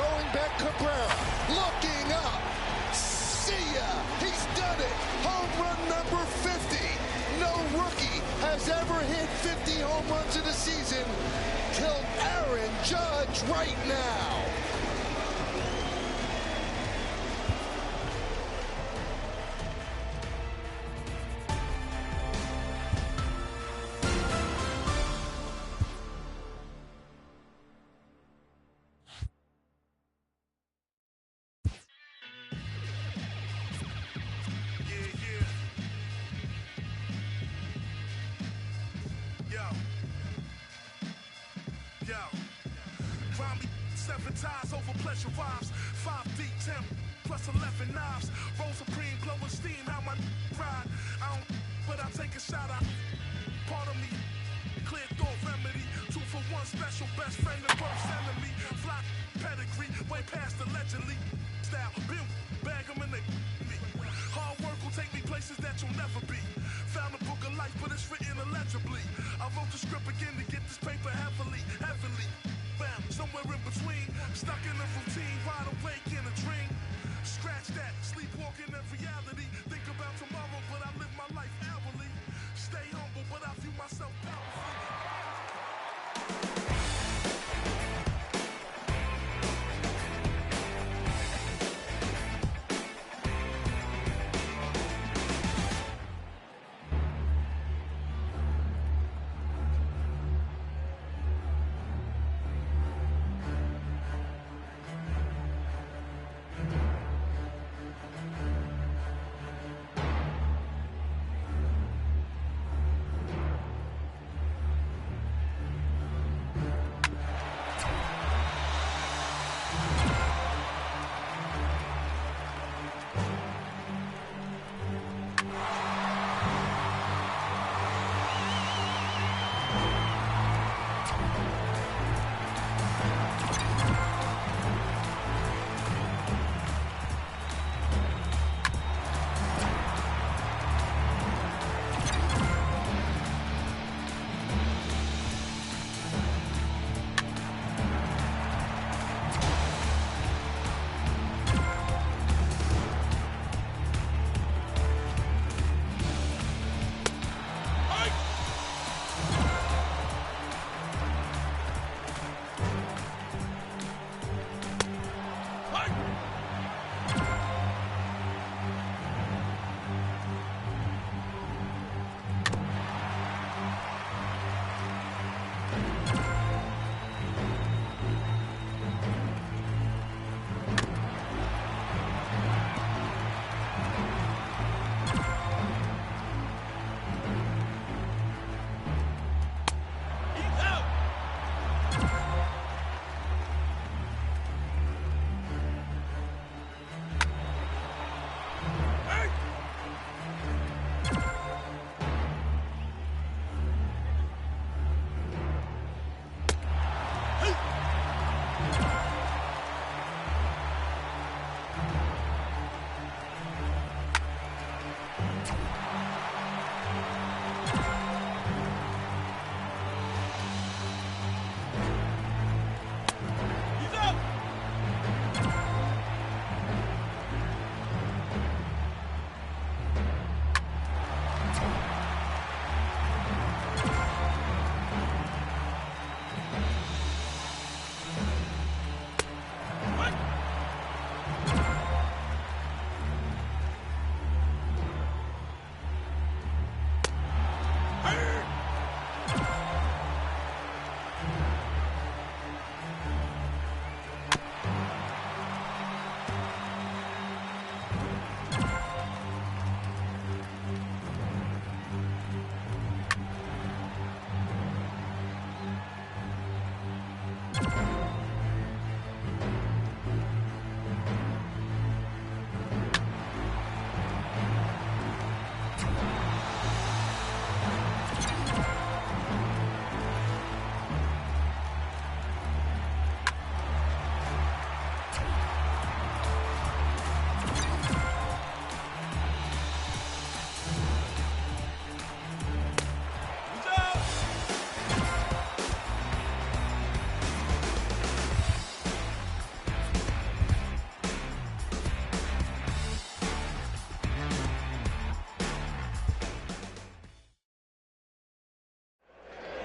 throwing back Cabrera. Looking up. See ya. He's done it. Home run number 50. No rookie has ever hit 50 home runs in a season till Aaron Judge right now. Ties over pleasure vibes, 5 deep, 10 plus 11 knives. Roll supreme, blowing steam, how my ride. I don't, but I take a shot. Part of me, clear thought remedy. 2 for 1 special, best friend and worst enemy. Fly pedigree, way past allegedly. Style, bim, bag 'em and they me. Hard work will take me places that you'll never be. Found a book of life, but it's written illegibly. I wrote the script again to get this paper heavily. Somewhere in between, stuck in a routine, wide awake in a dream. Scratch that, sleepwalking in reality. Think about tomorrow, but I live my life hourly. Stay humble, but I view myself powerfully.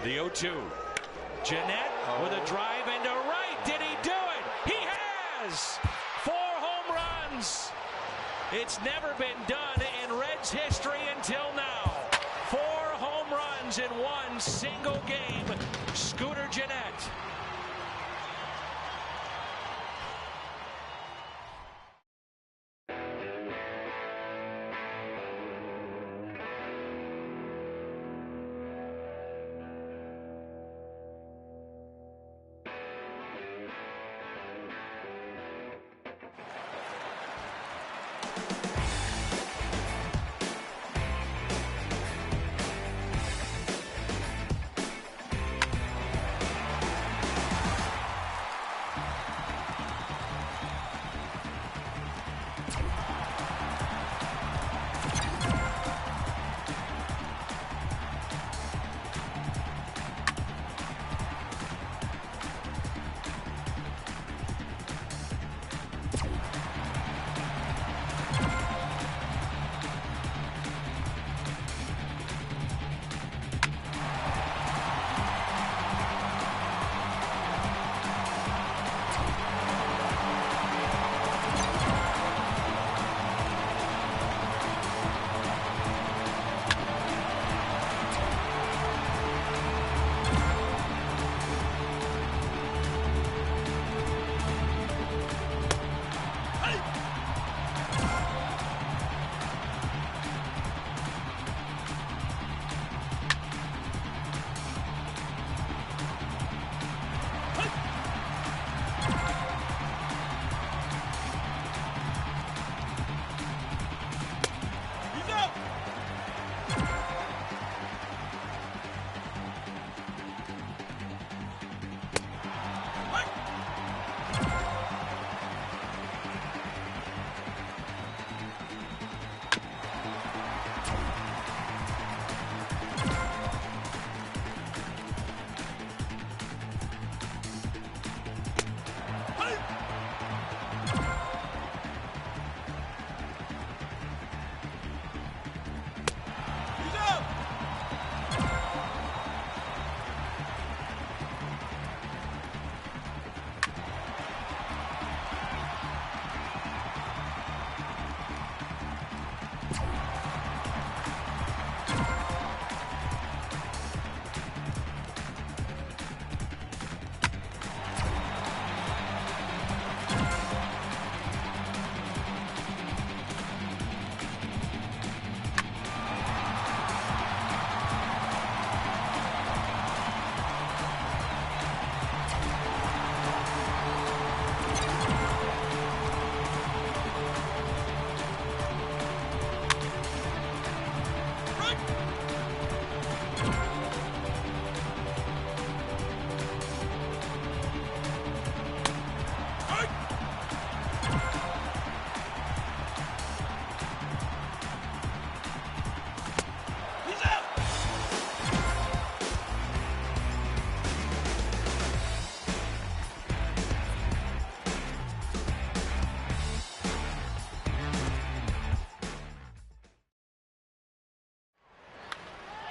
The 0-2. Jeanette with a drive into right. Did he do it? He has! 4 home runs. It's never been done in Reds history until now. 4 home runs in one single game. Scooter Jeanette.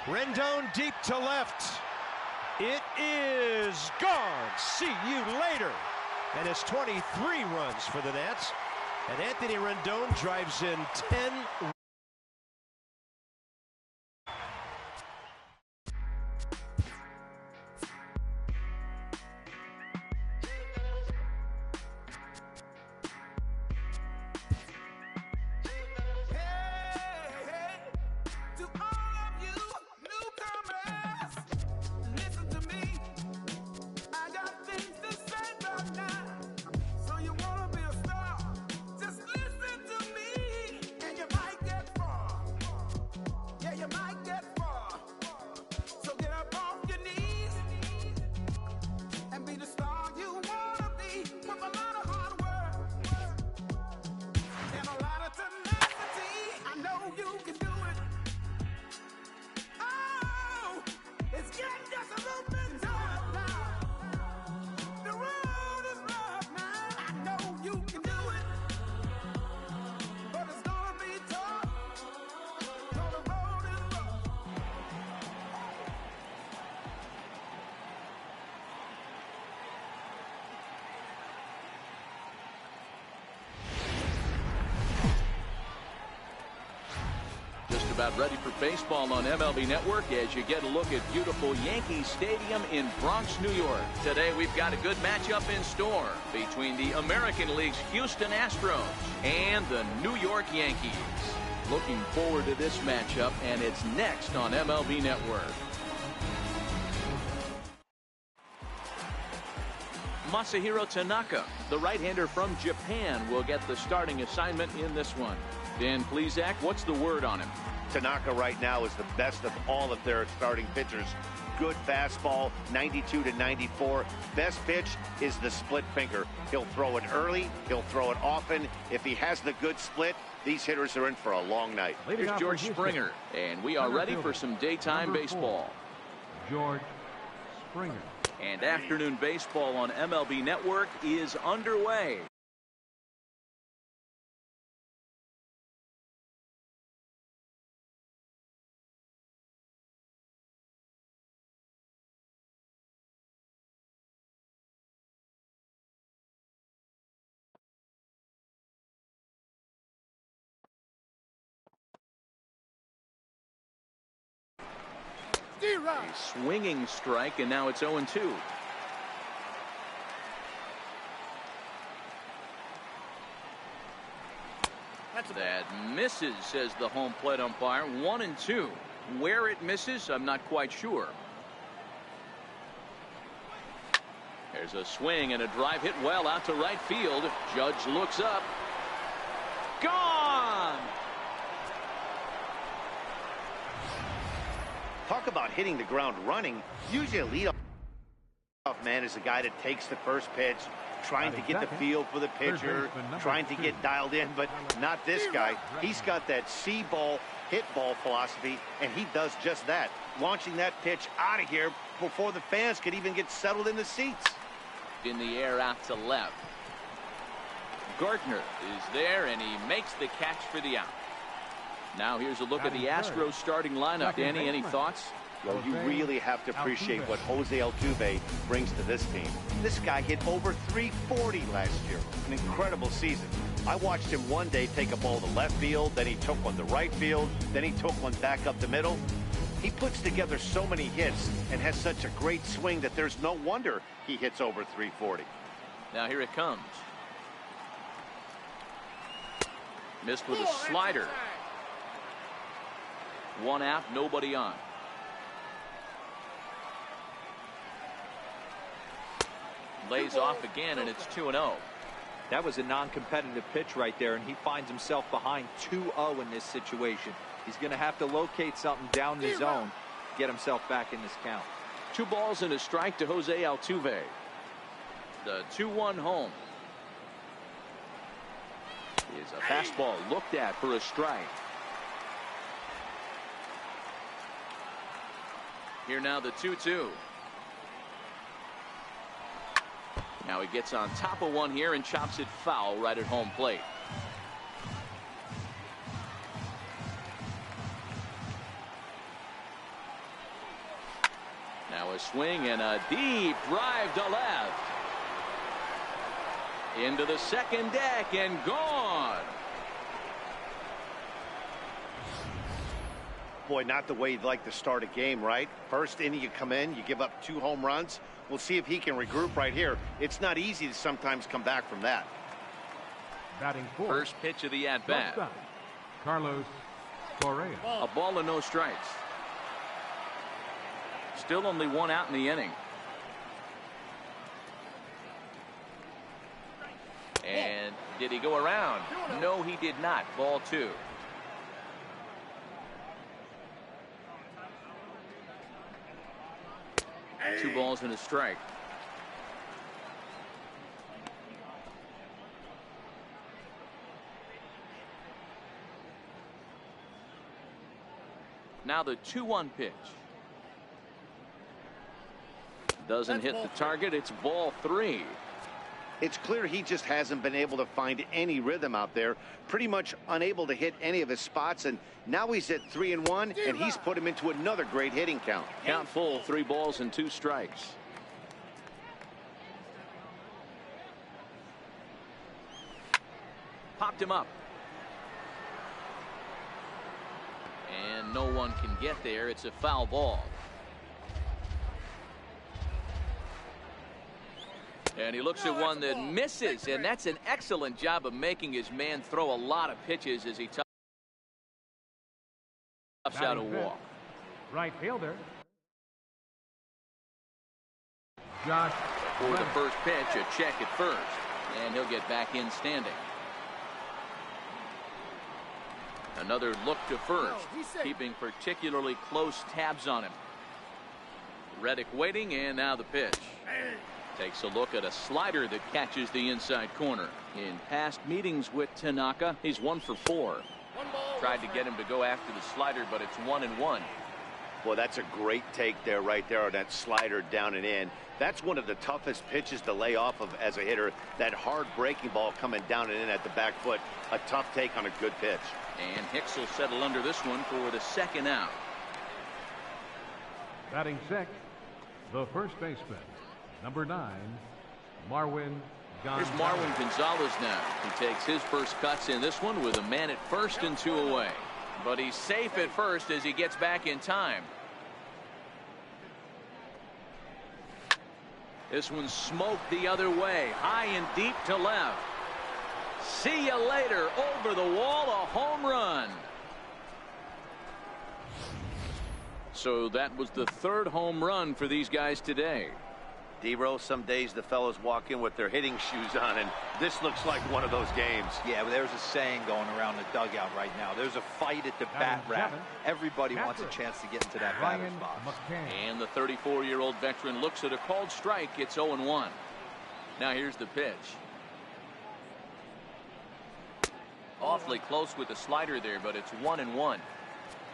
Rendon deep to left. It is gone. See you later. And it's 23 runs for the Nats. And Anthony Rendon drives in 10. So you wanna be a star? Just listen to me, and you might get about ready for baseball on MLB Network as you get a look at beautiful Yankee Stadium in Bronx, New York. Today we've got a good matchup in store between the American League's Houston Astros and the New York Yankees. Looking forward to this matchup, and it's next on MLB Network. Masahiro Tanaka, the right-hander from Japan, will get the starting assignment in this one. Dan Plesac, what's the word on him? Tanaka right now is the best of all of their starting pitchers. Good fastball, 92 to 94. Best pitch is the split finger. He'll throw it early. He'll throw it often. If he has the good split, these hitters are in for a long night. Here's George Springer, and we are ready for some daytime baseball. George Springer. And afternoon baseball on MLB Network is underway. A swinging strike, and now it's 0-2. That misses, says the home plate umpire. 1-2. Where it misses, I'm not quite sure. There's a swing and a drive hit well out to right field. Judge looks up. Gone! Talk about hitting the ground running. Usually a leadoff man is the guy that takes the first pitch, trying to get the feel for the pitcher, trying to get dialed in, but not this guy. He's got that see ball, hit ball philosophy, and he does just that, launching that pitch out of here before the fans could even get settled in the seats. In the air out to left. Gardner is there, and he makes the catch for the out. Now here's a look at the Astros starting lineup. Danny, any thoughts? Well, you really have to appreciate what Jose Altuve brings to this team. This guy hit over 340 last year. An incredible season. I watched him one day take a ball to left field, then he took one to right field, then he took one back up the middle. He puts together so many hits and has such a great swing that there's no wonder he hits over 340. Now here it comes. Missed with a slider. One out, nobody on. Lays off again, and it's 2-0. That was a non-competitive pitch right there, and he finds himself behind 2-0 in this situation. He's going to have to locate something down the zone to get himself back in this count. 2 balls and a strike to Jose Altuve. The 2-1 home. Is a fastball looked at for a strike. Here now the 2-2. Now he gets on top of one here and chops it foul right at home plate. Now a swing and a deep drive to left. Into the second deck and gone. Boy, not the way you'd like to start a game, right? First inning, you come in, you give up 2 home runs. We'll see if he can regroup right here. It's not easy to sometimes come back from that. Batting fourth. First pitch of the at-bat. Carlos Correa. A ball and no strikes. Still only 1 out in the inning. And did he go around? No, he did not. Ball 2. Two balls and a strike. Now the 2-1 pitch. Doesn't hit the target. It's ball 3. It's clear he just hasn't been able to find any rhythm out there. Pretty much unable to hit any of his spots, and now he's at 3-1, and he's put him into another great hitting count. Count full, 3 balls and 2 strikes. Popped him up. no one can get there. It's a foul ball. And he looks at one that misses, and that's an excellent job of making his man throw a lot of pitches as he toughs out a walk. Right fielder, Josh. For the first pitch, a check at first, and he'll get back in standing. Another look to first, keeping particularly close tabs on him. Reddick waiting, and now the pitch. Takes a look at a slider that catches the inside corner. In past meetings with Tanaka, he's 1 for 4. Tried to get him to go after the slider, but it's 1-1. Well, that's a great take there, right there on that slider down and in. That's one of the toughest pitches to lay off of as a hitter. That hard breaking ball coming down and in at the back foot. A tough take on a good pitch. And Hicks will settle under this one for the second out. Batting sixth, the first baseman, number 9, Marwin Gonzalez. Here's Marwin Gonzalez now. He takes his first cuts in this one with a man at first and 2 away. But he's safe at first as he gets back in time. This one smoked the other way, high and deep to left. See you later. Over the wall, a home run. So that was the 3rd home run for these guys today. D-Row, some days the fellows walk in with their hitting shoes on, and this looks like one of those games. Yeah, but there's a saying going around the dugout right now. There's a fight at the bat rack. Everybody wants a chance to get into that batter's box. And the 34-year-old veteran looks at a called strike. It's 0-1. Now here's the pitch. Awfully close with the slider there, but it's 1-1.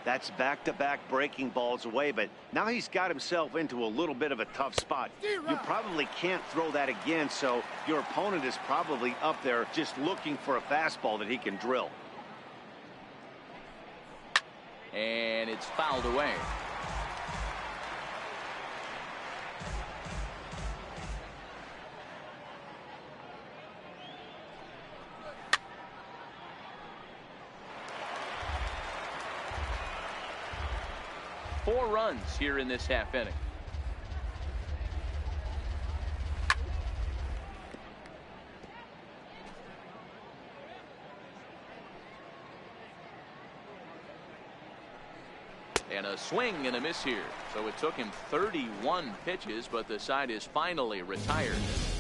That's back-to-back breaking balls away, but now he's got himself into a little bit of a tough spot. You probably can't throw that again, so your opponent is probably up there just looking for a fastball that he can drill. And it's fouled away. Four runs here in this half inning. And a swing and a miss here. So it took him 31 pitches, but the side is finally retired.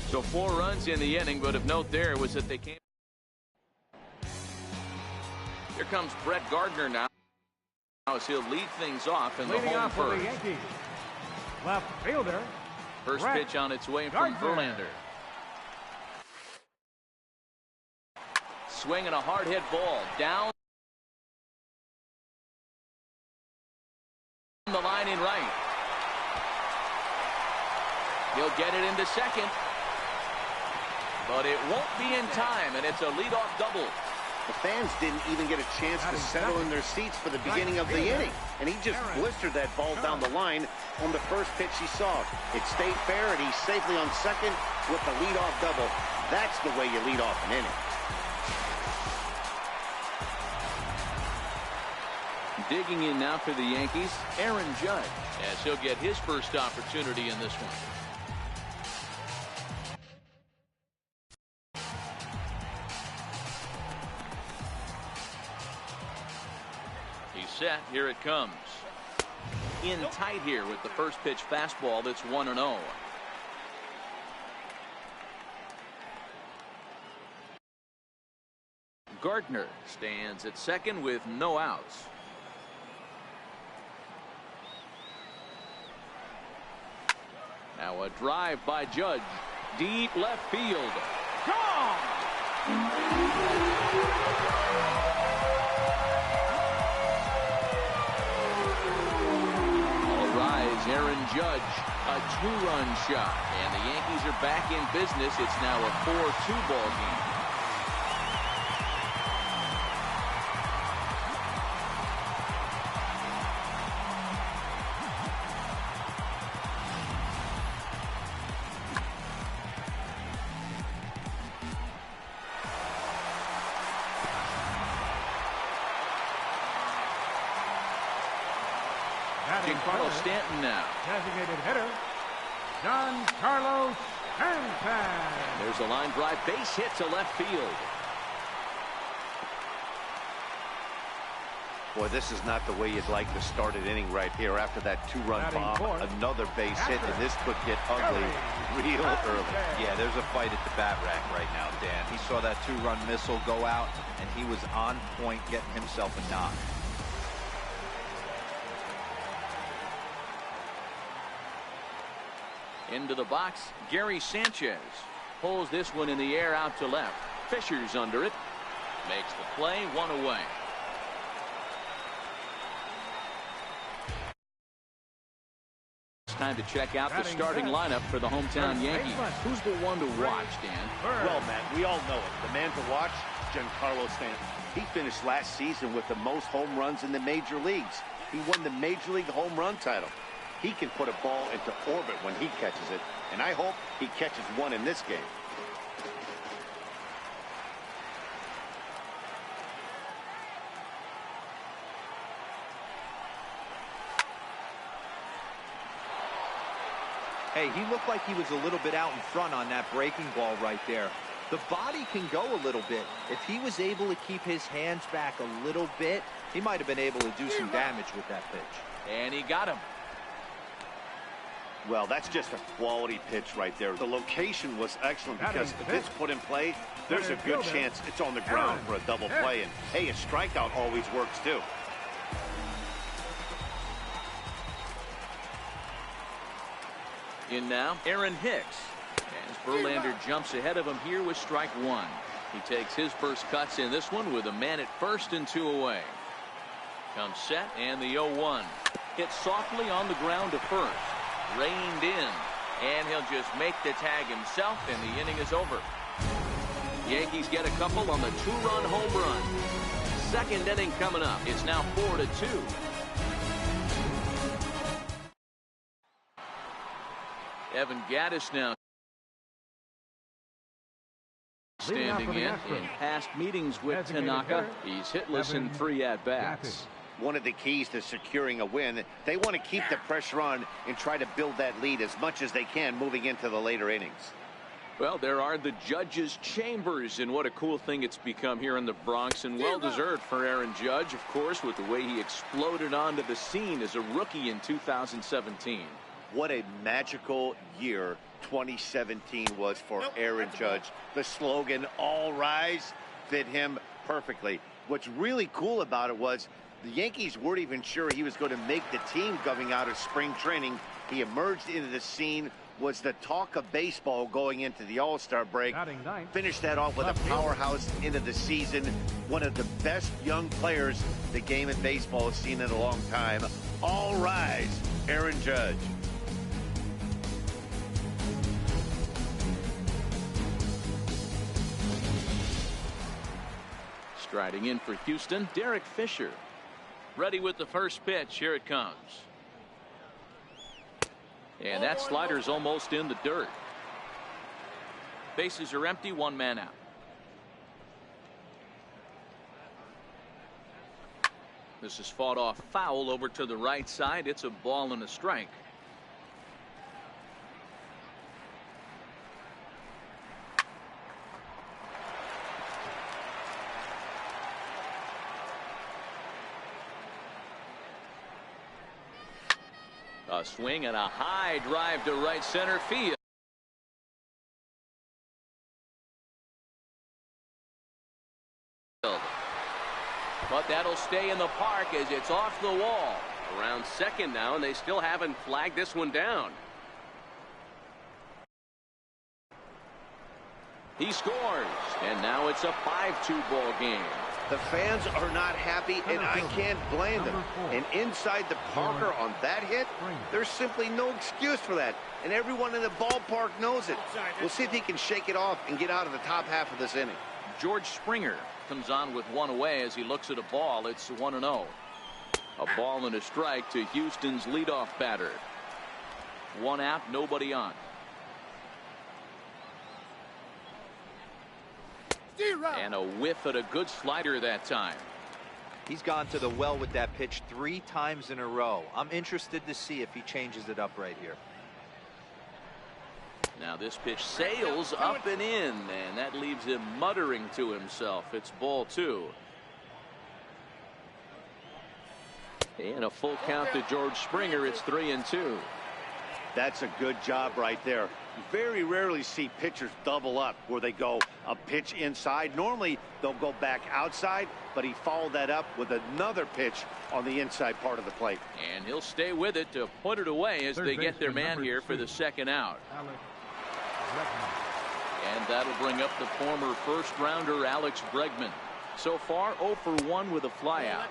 So 4 runs in the inning, but of note there was that they came. Here comes Brett Gardner now. As he'll lead things off in the home first. The Yankees, left fielder. First Brett pitch on its way Gardner. from Verlander. Swinging a hard hit ball down the line in right. He'll get it into second, but it won't be in time, and it's a leadoff double. The fans didn't even get a chance to settle in their seats for the beginning of the inning, and he just blistered that ball down the line on the first pitch he saw. It stayed fair, and he's safely on second with the leadoff double. That's the way you lead off an inning. Digging in now for the Yankees, Aaron Judge, as he'll get his first opportunity in this one. Set. Here it comes. In tight here with the first pitch fastball that's 1-0. Gardner stands at second with no outs. Now a drive by Judge. Deep left field. Gone! Aaron Judge, a 2-run shot, and the Yankees are back in business. It's now a 4-2 ball game. Giancarlo Stanton now. Designated hitter, Giancarlo Stanton. There's a line drive base hit to left field. Boy, this is not the way you'd like to start an inning right here after that two-run bomb. Another base hit, and this could get ugly real early. Yeah, there's a fight at the bat rack right now, Dan. He saw that two-run missile go out, and he was on point getting himself a knock. Into the box, Gary Sanchez pulls this one in the air out to left. Fisher's under it. Makes the play, one away. Time to check out the starting lineup for the hometown Yankees. Who's the one to watch, Dan? Well, Matt, we all know it. The man to watch, Giancarlo Stanton. He finished last season with the most home runs in the major leagues. He won the Major League home run title. He can put a ball into orbit when he catches it, and I hope he catches one in this game. Hey, he looked like he was a little bit out in front on that breaking ball right there. The body can go a little bit. If he was able to keep his hands back a little bit, he might have been able to do some damage with that pitch. And he got him. Well, that's just a quality pitch right there. The location was excellent because if it's put in play, there's a good chance it's on the ground for a double play. And, hey, a strikeout always works, too. In now, Aaron Hicks. As Verlander jumps ahead of him here with strike one. He takes his first cuts in this one with a man at first and two away. Comes set and the 0-1. Hit softly on the ground to first. Reined in. And he'll just make the tag himself and the inning is over. Yankees get a couple on the two-run home run. Second inning coming up. It's now 4-2. Evan Gattis now standing in past meetings with Tanaka. He's hitless in 3 at-bats. One of the keys to securing a win, they want to keep the pressure on and try to build that lead as much as they can moving into the later innings. Well, there are the judges' chambers, and what a cool thing it's become here in the Bronx, and well-deserved for Aaron Judge, of course, with the way he exploded onto the scene as a rookie in 2017. What a magical year 2017 was for Aaron Judge. The slogan, "All Rise," fit him perfectly. What's really cool about it was the Yankees weren't even sure he was going to make the team coming out of spring training. He emerged into the scene, was the talk of baseball going into the All-Star break. Finished that off with a powerhouse into the season. One of the best young players the game of baseball has seen in a long time. All rise, Aaron Judge. Striding in for Houston, Derek Fisher. Ready with the first pitch. Here it comes. And that slider's almost in the dirt. Bases are empty, one man out. This is fought off foul over to the right side. It's a ball and a strike. A swing and a high drive to right center field. But that'll stay in the park as it's off the wall. Around second now, and they still haven't flagged this one down. He scores, and now it's a 5-2 ball game. The fans are not happy, and I can't blame them. And inside the Parker on that hit, there's simply no excuse for that. And everyone in the ballpark knows it. We'll see if he can shake it off and get out of the top half of this inning. George Springer comes on with one away as he looks at a ball. It's 1-0. A ball and a strike to Houston's leadoff batter. One out, nobody on. And a whiff at a good slider that time. He's gone to the well with that pitch 3 times in a row. I'm interested to see if he changes it up right here. Now this pitch sails up and in, and that leaves him muttering to himself. It's ball 2. And a full count to George Springer. It's 3-2. That's a good job right there. You very rarely see pitchers double up where they go a pitch inside. Normally they'll go back outside, but he followed that up with another pitch on the inside part of the plate. And he'll stay with it to put it away as they get their man here for the second out. And that'll bring up the former first-rounder Alex Bregman. So far 0 for 1 with a flyout.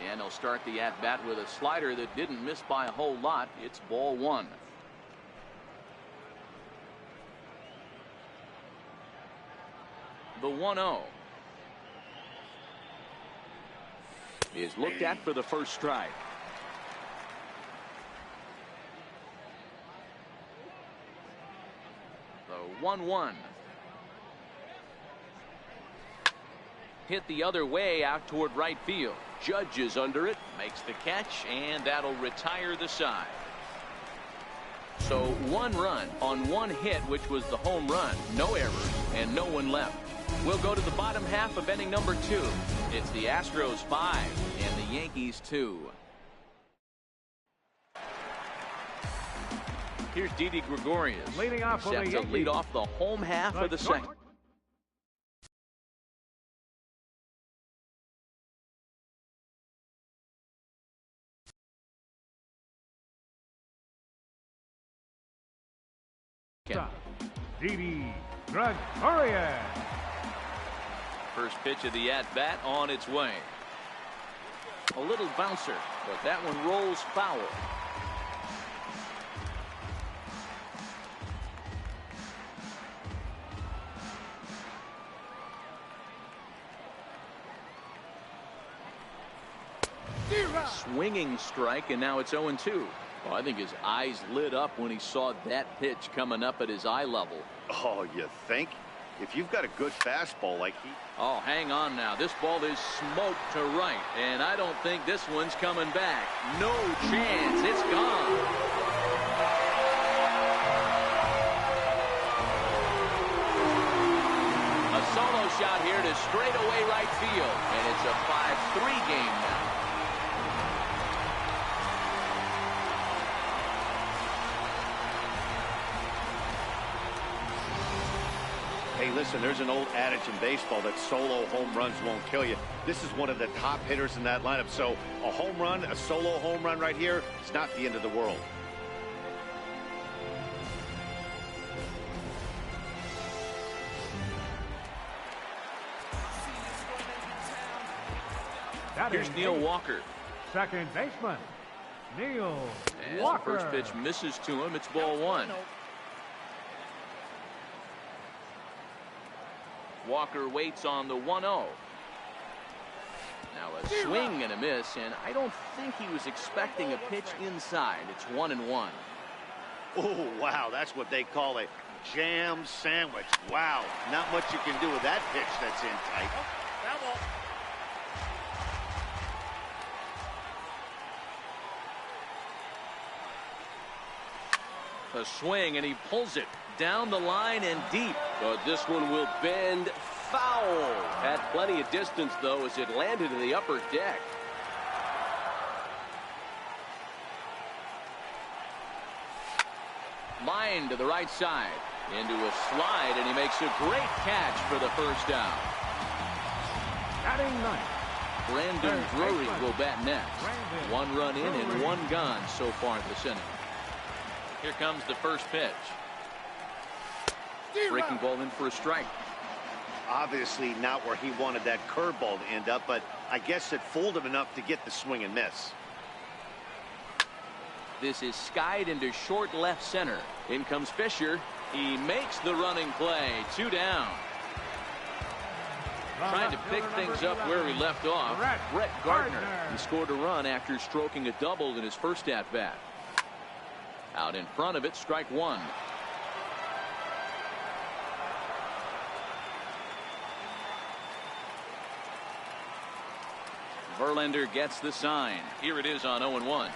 And he'll start the at-bat with a slider that didn't miss by a whole lot. It's ball 1. The 1-0 is looked at for the first strike. The 1-1. Hit the other way out toward right field. Judge is under it, makes the catch, and that'll retire the side. So 1 run on 1 hit, which was the home run. No errors and no one left. We'll go to the bottom half of inning number 2. It's the Astros 5 and the Yankees 2. Here's Didi Gregorius, leading off set to lead off the home half of the second. Didi Gregorius. First pitch of the at-bat on its way. A little bouncer, but that one rolls foul. Swinging strike, and now it's 0-2. Well, I think his eyes lit up when he saw that pitch coming up at his eye level. Oh, you think? If you've got a good fastball like he... Oh, hang on now. This ball is smoked to right, and I don't think this one's coming back. No chance. It's gone. A solo shot here to straightaway right field, and it's a 5-3 game now. Hey, listen, there's an old adage in baseball that solo home runs won't kill you. This is one of the top hitters in that lineup. So a home run, a solo home run right here, it's not the end of the world. Here's Neil Walker. Second baseman, Neil and Walker. The first pitch misses to him. It's ball 1. Walker waits on the 1-0. Now a swing and a miss, and I don't think he was expecting a pitch inside. It's 1-1. Oh, wow, that's what they call a jam sandwich. Wow, not much you can do with that pitch that's in tight. A swing, and he pulls it down the line and deep. But this one will bend foul. Had plenty of distance, though, as it landed in the upper deck. Line to the right side. Into a slide, and he makes a great catch for the first down. Batting ninth, Brandon Drury will bat next. 1 run in and 1 gone so far this inning. Here comes the first pitch. Breaking ball in for a strike. Obviously not where he wanted that curveball to end up, but I guess it fooled him enough to get the swing and miss. This is skied into short left center. In comes Fisher. He makes the running play. 2 down. Trying to pick things up where he left off. Brett Gardner. He scored a run after stroking a double in his first at-bat. Out in front of it, strike 1. Verlander gets the sign. Here it is on 0-1.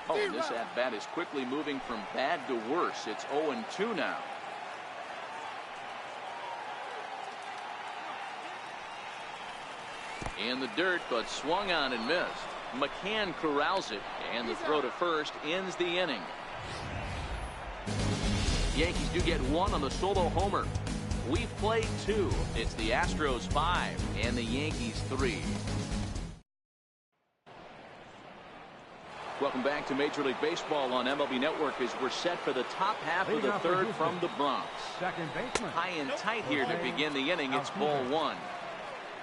Oh, and this at-bat is quickly moving from bad to worse. It's 0-2 now. In the dirt, but swung on and missed. McCann corrals it, and the throw to first ends the inning. Yankees do get one on the solo homer. We've played 2. It's the Astros 5 and the Yankees 3. Welcome back to Major League Baseball on MLB Network as we're set for the top half of the third from the Bronx. Second baseman. High and tight here to begin the inning. It's ball 1.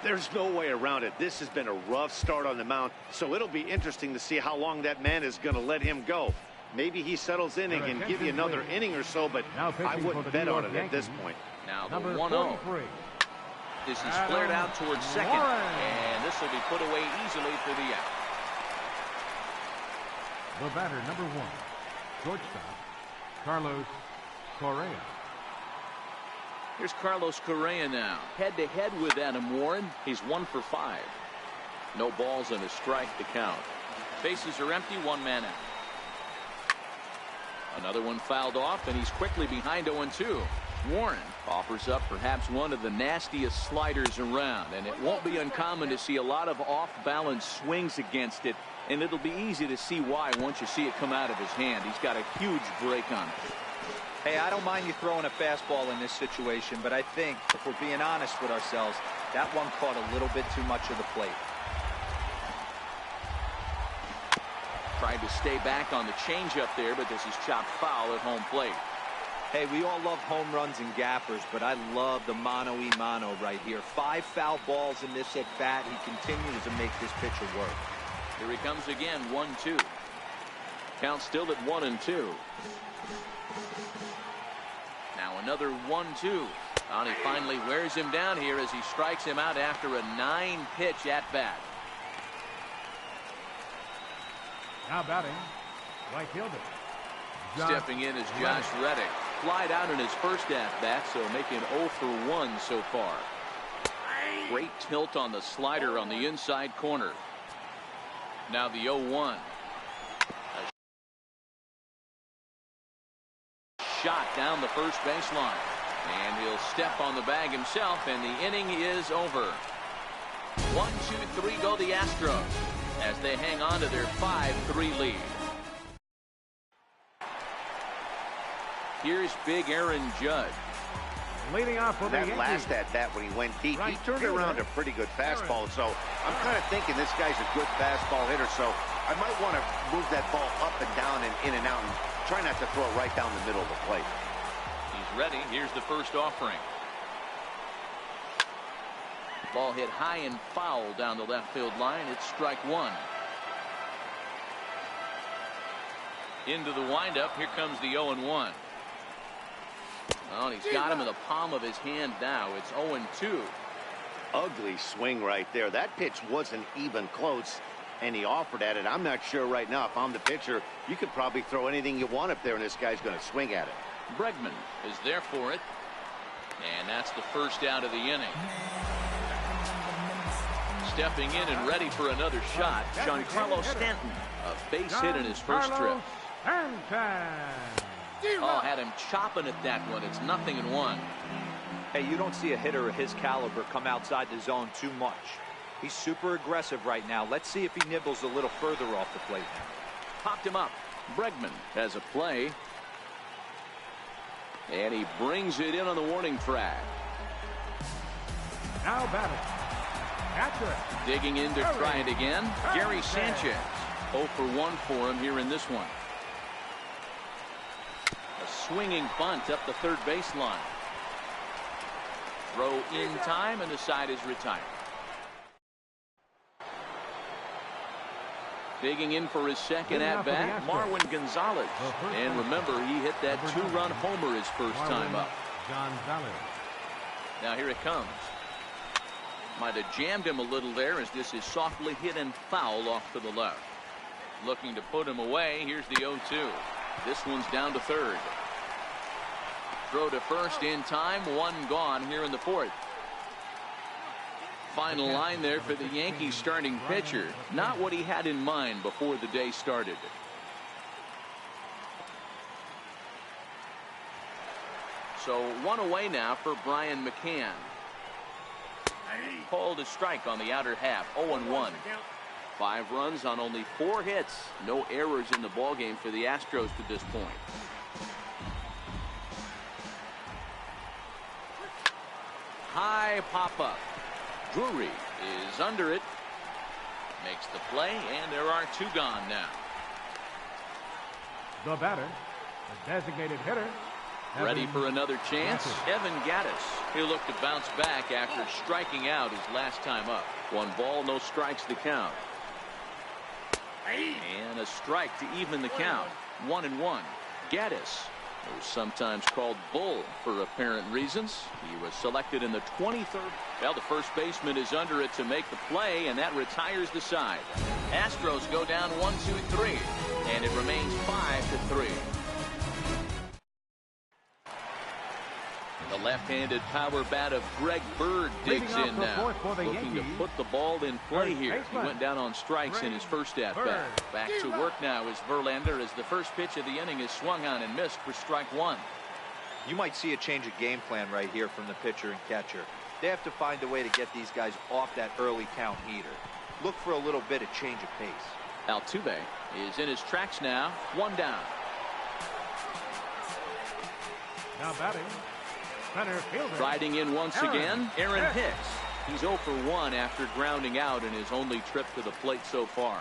There's no way around it. This has been a rough start on the mound, so it'll be interesting to see how long that man is going to let him go. Maybe he settles in and can give you another inning or so, but I wouldn't bet on it at this point. Now the 1-0. This is flared out towards second, and this will be put away easily for the out. The batter, number 1, shortstop, Carlos Correa. Here's Carlos Correa now. Head-to-head with Adam Warren. He's 1 for 5. No balls and a strike to count. Bases are empty, 1 man out. Another one fouled off, and he's quickly behind 0-2. Warren offers up perhaps one of the nastiest sliders around, and it won't be uncommon to see a lot of off-balance swings against it, and it'll be easy to see why once you see it come out of his hand. He's got a huge break on it. Hey, I don't mind you throwing a fastball in this situation, but I think if we're being honest with ourselves, that one caught a little bit too much of the plate. Tried to stay back on the changeup there, but this is chopped foul at home plate. Hey, we all love home runs and gappers, but I love the mano-y-mano right here. 5 foul balls in this at-bat. He continues to make this pitcher work. Here he comes again, 1-2. Count still at 1-2. Now another 1-2. And he finally wears him down here as he strikes him out after a 9-pitch at-bat. Now batting, right fielder. Stepping in is Josh Reddick. Flied out in his first at-bat, so making 0 for 1 so far. Great tilt on the slider on the inside corner. Now the 0-1. Shot down the first baseline, and he'll step on the bag himself, and the inning is over. 1, 2, 3 go the Astros as they hang on to their 5-3 lead. Here's big Aaron Judge. Leading off for that last at-bat when he went deep, he turned around a pretty good fastball, so I'm kind of thinking this guy's a good fastball hitter, so I might want to move that ball up and down and in and out and try not to throw it right down the middle of the plate. He's ready. Here's the first offering. Ball hit high and foul down the left field line. It's strike 1. Into the windup. Here comes the 0-1. Well, he's got him in the palm of his hand now. It's 0-2. Ugly swing right there. That pitch wasn't even close, and he offered at it. I'm not sure right now if I'm the pitcher. You could probably throw anything you want up there, and this guy's going to swing at it. Bregman is there for it, and that's the first out of the inning. Stepping in and ready for another shot, Giancarlo Stanton. A base hit in his first trip. Oh, had him chopping at that one. It's 0-1. Hey, you don't see a hitter of his caliber come outside the zone too much. He's super aggressive right now. Let's see if he nibbles a little further off the plate. Popped him up. Bregman has a play. And he brings it in on the warning track. Now batting. Digging in to try it again. Gary Sanchez. 0 for 1 for him here in this one. A swinging bunt up the third baseline. Throw in time, and the side is retired. Digging in for his second at-bat, Marwin Gonzalez. And remember, he hit that 2-run homer his first time up. Now here it comes. Might have jammed him a little there as this is softly hit and foul off to the left. Looking to put him away. Here's the 0-2. This one's down to third. Throw to first in time. 1 gone here in the fourth. Final line there for the Yankees starting pitcher. Not what he had in mind before the day started. So one away now for Brian McCann. Called a strike on the outer half. 0-1. 5 runs on only 4 hits. No errors in the ballgame for the Astros to this point. High pop-up. Drury is under it. Makes the play, and there are 2 gone now. The batter, the designated hitter. Ready for another chance? Evan Gattis. He'll look to bounce back after striking out his last time up. 1 ball, no strikes to count. And a strike to even the count. 1-1. Gattis, who's sometimes called Bull for apparent reasons. He was selected in the 23rd. Well, the first baseman is under it to make the play, and that retires the side. Astros go down 1-2-3, and it remains 5-3. The left-handed power bat of Greg Bird digs in now, looking to put the ball in play here. He went down on strikes in his first at-bat. Back to work now is Verlander as the first pitch of the inning is swung on and missed for strike 1. You might see a change of game plan right here from the pitcher and catcher. They have to find a way to get these guys off that early count heater. Look for a little bit of change of pace. Altuve is in his tracks now. 1 down. Now batting. Riding in once again, Aaron Hicks. He's 0 for 1 after grounding out in his only trip to the plate so far.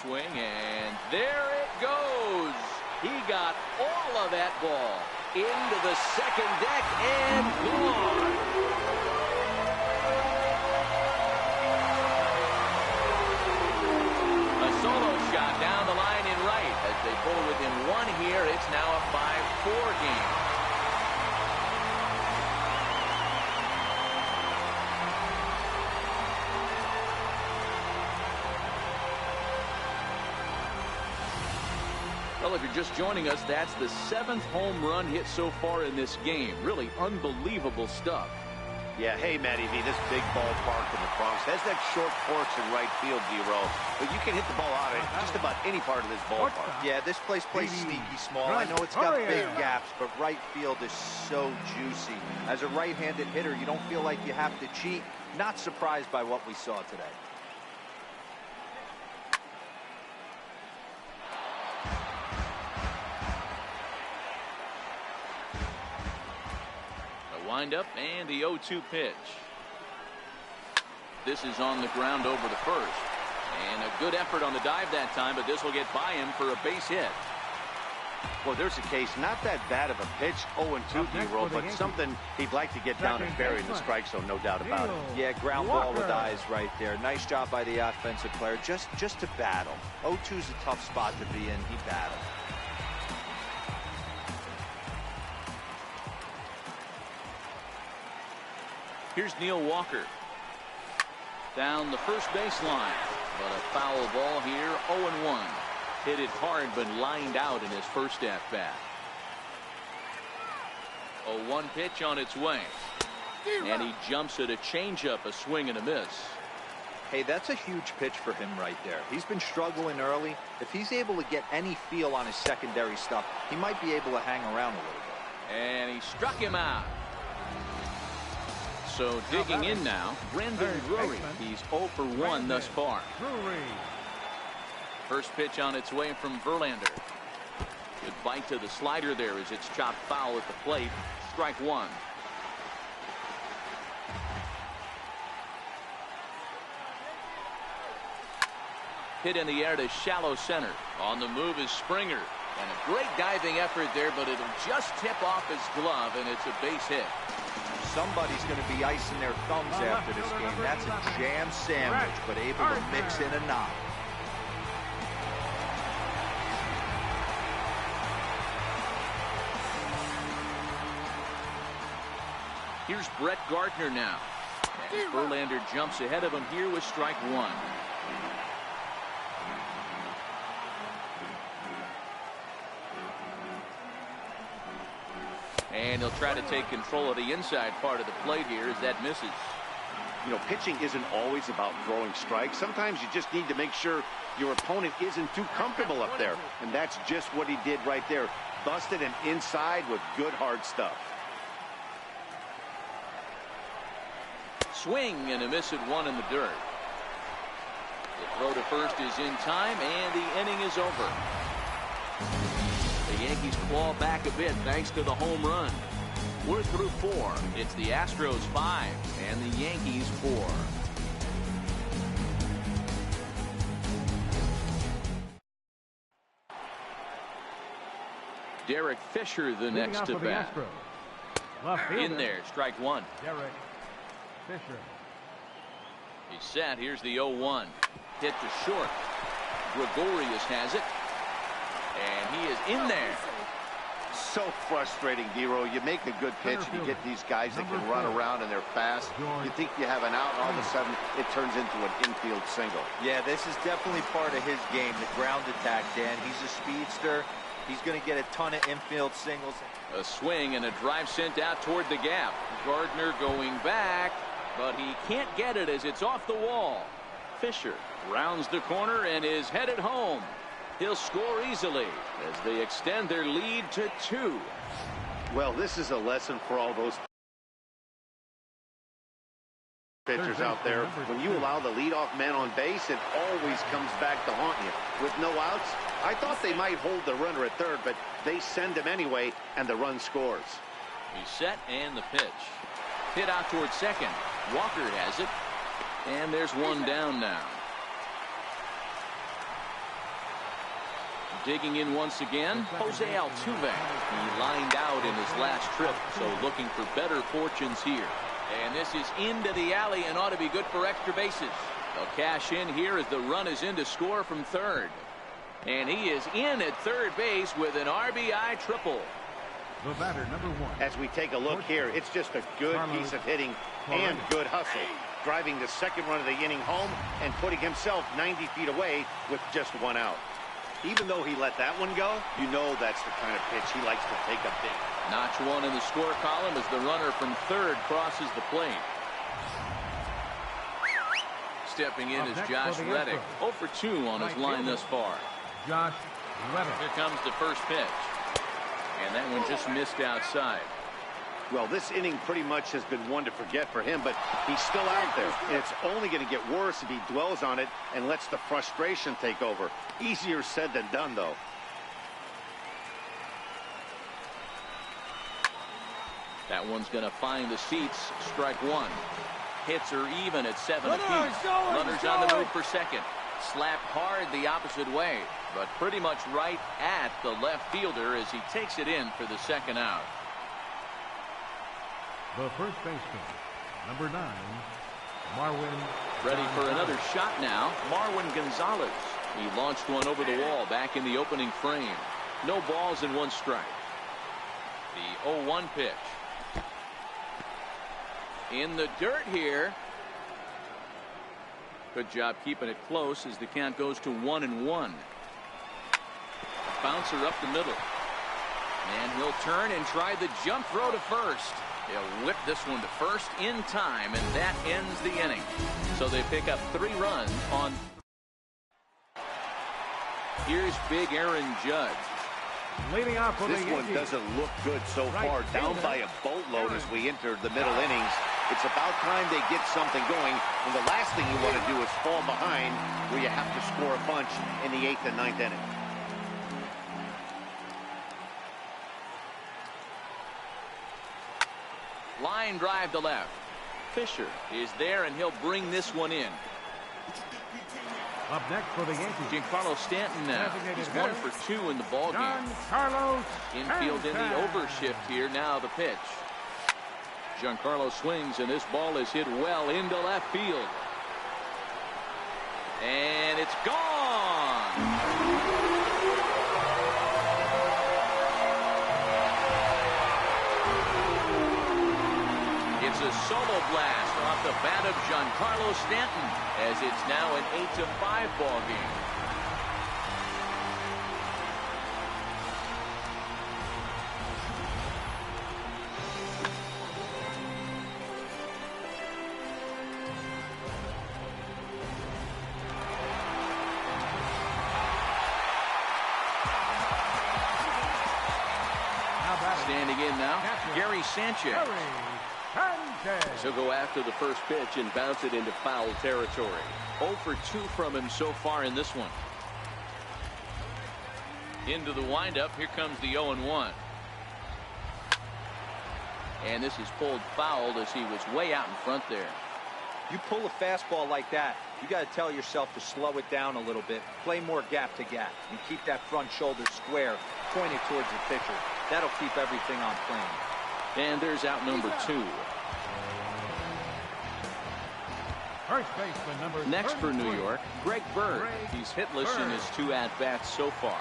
Swing, and there it goes. He got all of that ball into the second deck and gone. A solo shot down the line in right. As they pull within 1 here, it's now a 5-4 game. Well, if you're just joining us, that's the 7th home run hit so far in this game. Really unbelievable stuff. Yeah, hey, Matty V, this big ballpark in the Bronx has that short porch in right field, D-Row. But you can hit the ball out of just about any part of this ballpark. Yeah, this place plays sneaky small. I know it's got big gaps, but right field is so juicy. As a right-handed hitter, you don't feel like you have to cheat. Not surprised by what we saw today. Wind up and the 0-2 pitch. This is on the ground over the first, and a good effort on the dive that time, but this will get by him for a base hit. Well, there's a case, not that bad of a pitch, 0-2 D-roll, but something he'd like to get down and bury in the strike zone, no doubt about it. Yeah, ground ball with eyes right there. Nice job by the offensive player, just to battle. 0-2's a tough spot to be in. He battled. Here's Neil Walker. Down the first baseline. But a foul ball here. 0-1. Hit it hard but lined out in his first at-bat. 0-1 pitch on its way. And he jumps at a changeup, a swing and a miss. Hey, that's a huge pitch for him right there. He's been struggling early. If he's able to get any feel on his secondary stuff, he might be able to hang around a little bit. And he struck him out. So digging in now, Brandon Drury. He's 0 for 1 thus far. First pitch on its way from Verlander. Good bite to the slider there as it's chopped foul at the plate. Strike 1. Hit in the air to shallow center. On the move is Springer. And a great diving effort there, but it'll just tip off his glove, and it's a base hit. Somebody's going to be icing their thumbs after this game. That's a jam sandwich, but able to mix in a knock. Here's Brett Gardner now. And Verlander jumps ahead of him here with strike 1. And he'll try to take control of the inside part of the plate here as that misses. You know, pitching isn't always about throwing strikes. Sometimes you just need to make sure your opponent isn't too comfortable up there. And that's just what he did right there. Busted him inside with good hard stuff. Swing and a miss at one in the dirt. The throw to first is in time, and the inning is over. The Yankees claw back a bit thanks to the home run. We're through 4. It's the Astros 5 and the Yankees 4. Derek Fisher, the next to bat. In there, strike one. Derek Fisher. He's set. Here's the 0-1. Hit to short. Gregorius has it. And he is in there. So frustrating, Dero. You make a good pitch and you get these guys that can run around and they're fast. You think you have an out, and all of a sudden it turns into an infield single. Yeah, this is definitely part of his game, the ground attack, Dan. He's a speedster. He's going to get a ton of infield singles. A swing and a drive sent out toward the gap. Gardner going back, but he can't get it as it's off the wall. Fisher rounds the corner and is headed home. He'll score easily as they extend their lead to 2. Well, this is a lesson for all those pitchers out there. When you allow the leadoff man on base, it always comes back to haunt you. With no outs, I thought they might hold the runner at third, but they send him anyway, and the run scores. He's set, and the pitch. Hit out towards second. Walker has it, and there's one down now. Digging in once again, Jose Altuve. He lined out in his last trip, so looking for better fortunes here. And this is into the alley and ought to be good for extra bases. They'll cash in here as the run is in to score from third. And he is in at third base with an RBI triple. The batter, number 1. As we take a look here, it's just a good piece of hitting and good hustle. Driving the second run of the inning home and putting himself 90 feet away with just 1 out. Even though he let that one go, you know that's the kind of pitch he likes to take a big. Notch 1 in the score column as the runner from third crosses the plate. Stepping in is Josh Reddick. 0 for 2 on his line thus far. Josh Reddick. Here comes the first pitch. And that one just missed outside. Well, this inning pretty much has been one to forget for him, but he's still out there. And it's only going to get worse if he dwells on it and lets the frustration take over. Easier said than done, though. That one's going to find the seats. Strike 1. Hits are even at 7 apiece. Runners on the move for second. Slapped hard the opposite way, but pretty much right at the left fielder as he takes it in for the second out. The first baseman, number 9, Marwin. Ready for another shot now, Marwin Gonzalez. He launched one over the wall back in the opening frame. No balls and 1 strike. The 0-1 pitch. In the dirt here. Good job keeping it close as the count goes to 1-1. Bouncer up the middle. And he'll turn and try the jump throw to first. He'll whip this one to first in time, and that ends the inning. So they pick up 3 runs on. Here's big Aaron Judge. Leading off for this one doesn't look good so far. Down by a boatload as we enter the middle innings. It's about time they get something going, and the last thing you want to do is fall behind where you have to score a bunch in the 8th and 9th inning. Line drive to left. Fisher is there, and he'll bring this one in. Up next for the Yankees, Giancarlo Stanton now. He's 1 for 2 in the ball game. Giancarlo Infield in the overshift here. Now the pitch. Giancarlo swings, and this ball is hit well into left field. And it's gone. It's a solo blast off the bat of Giancarlo Stanton as it's now an 8-5 ball game. in now, Gary Sanchez. He'll go after the first pitch and bounce it into foul territory. 0 for 2 from him so far in this one. Into the windup. Here comes the 0-1. And this is pulled foul as he was way out in front there. You pull a fastball like that, you got to tell yourself to slow it down a little bit, play more gap to gap, and keep that front shoulder square, pointed towards the pitcher. That'll keep everything on plane. And there's out number 2. First baseman number Next for New 33. York, Greg Bird. He's hitless in his 2 at-bats so far.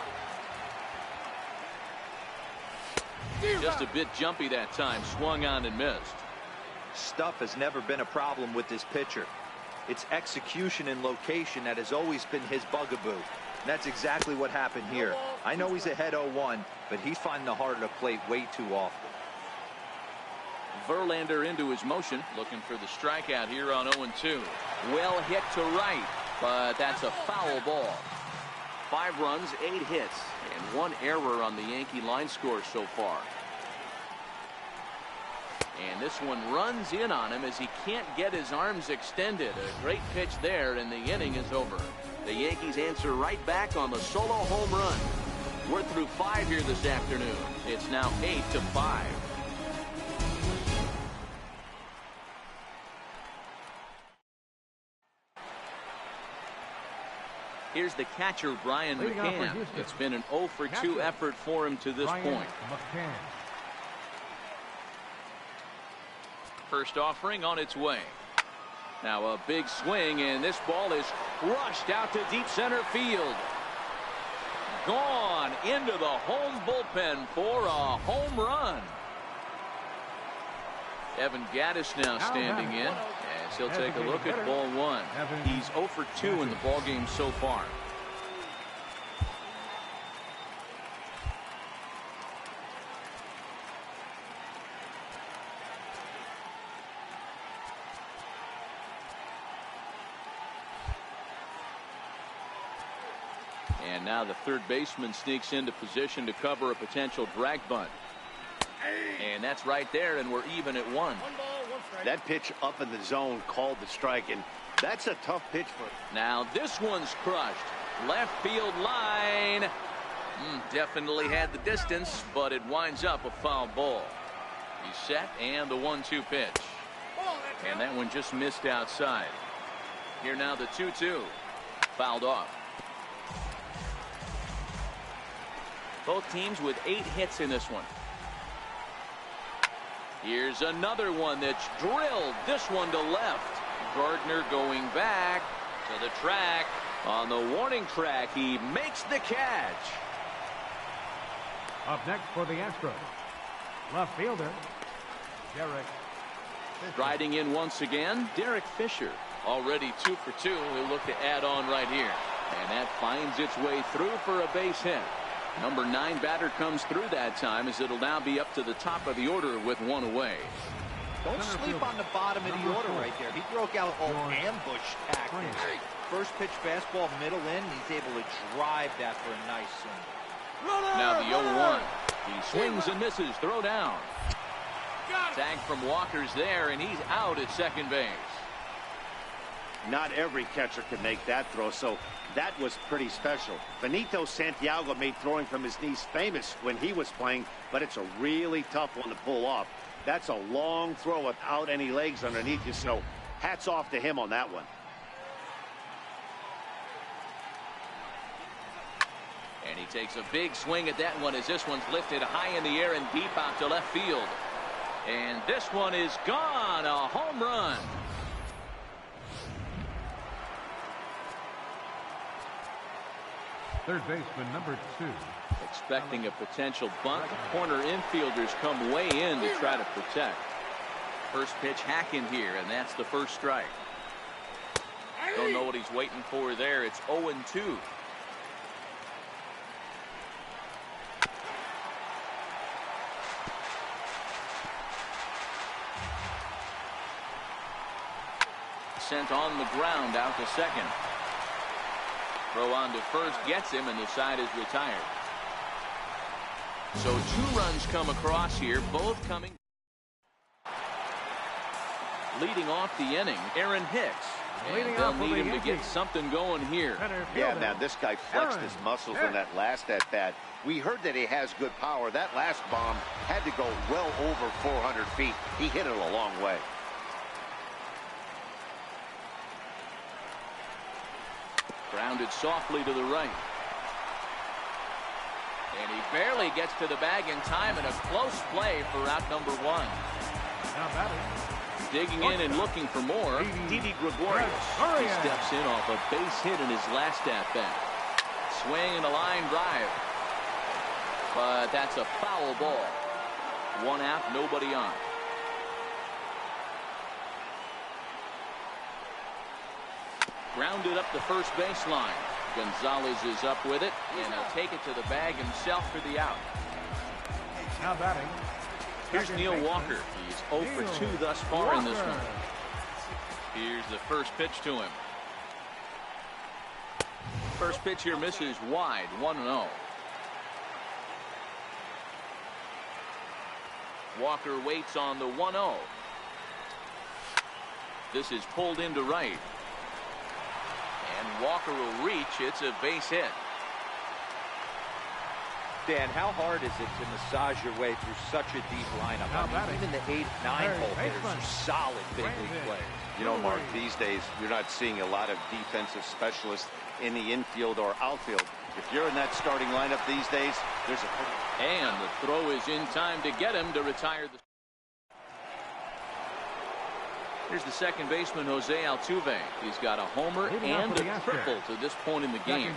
Just a bit jumpy that time, swung on and missed. Stuff has never been a problem with this pitcher. It's execution and location that has always been his bugaboo. And that's exactly what happened here. I know he's ahead 0-1, but he's finding the heart of the plate way too often. Verlander into his motion, looking for the strikeout here on 0-2. Well hit to right, but that's a foul ball. 5 runs, 8 hits, and 1 error on the Yankee line score so far. And this one runs in on him as he can't get his arms extended. A great pitch there, and the inning is over. The Yankees answer right back on the solo home run. We're through 5 here this afternoon. It's now 8-5. Here's the catcher, Brian McCann. It's been an 0 for 2 effort for him to this point. First offering on its way. Now a big swing, and this ball is crushed out to deep center field. Gone into the home bullpen for a home run. Evan Gattis now standing in, as he'll take a look at ball 1. He's 0 for 2 in the ball game so far. And now the third baseman sneaks into position to cover a potential drag bunt. And that's right there, and we're even at 1. That pitch up in the zone called the strike, and that's a tough pitch for him. Now this one's crushed. Left field line. Definitely had the distance, but it winds up a foul ball. He's set, and the 1-2 pitch. And that one just missed outside. Here now the 2-2. Fouled off. Both teams with 8 hits in this one. Here's another one that's drilled. This one to left. Gardner going back to the track. On the warning track, he makes the catch. Up next for the Astros, left fielder, Derek Fisher. Riding in once again, Derek Fisher. Already 2 for 2. He'll look to add on right here. And that finds its way through for a base hit. Number 9 batter comes through that time, as it'll now be up to the top of the order with 1 away. Don't sleep on the bottom of the order right there. He broke out all ambush tactics. First pitch fastball middle in. He's able to drive that for a nice swing. Now the 0-1. He swings and misses. Throw down. Tag from Walker's there, and he's out at second base. Not every catcher can make that throw, so that was pretty special. Benito Santiago made throwing from his knees famous when he was playing, but it's a really tough one to pull off. That's a long throw without any legs underneath you, so hats off to him on that one. And he takes a big swing at that one as this one's lifted high in the air and deep out to left field. And this one is gone. A home run. Third baseman number 2. Expecting a potential bunt. The corner infielders come way in to try to protect. First pitch hack in here, and that's the first strike. Don't know what he's waiting for there. It's 0-2. Sent on the ground out to second. Throw on to first gets him, and the side is retired. So 2 runs come across here, both coming. Leading off the inning, Aaron Hicks. And they'll need him to get something going here. Yeah, man, this guy flexed his muscles in that last at-bat. We heard that he has good power. That last bomb had to go well over 400 feet. He hit it a long way. Grounded softly to the right. And he barely gets to the bag in time, and a close play for out number 1. Now batting. Digging in and looking for more, Didi Gregorius. He steps in off a base hit in his last at-bat. Swing and a line drive. But that's a foul ball. 1 out, nobody on. Grounded up the first baseline. Gonzalez is up with it, and he'll take it to the bag himself for the out. Now batting. Here's Neil Walker. He's 0 for 2 thus far in this one. Here's the first pitch to him. First pitch here misses wide, 1-0. Walker waits on the 1-0. This is pulled into right. And Walker will reach. It's a base hit. Dan, how hard is it to massage your way through such a deep lineup? I mean, even the 8, 9 hole hitters are solid big league players. You know, Mark, these days you're not seeing a lot of defensive specialists in the infield or outfield. If you're in that starting lineup these days, there's a... And the throw is in time to get him to retire the... Here's the second baseman, Jose Altuve. He's got a homer and a triple to this point in the game.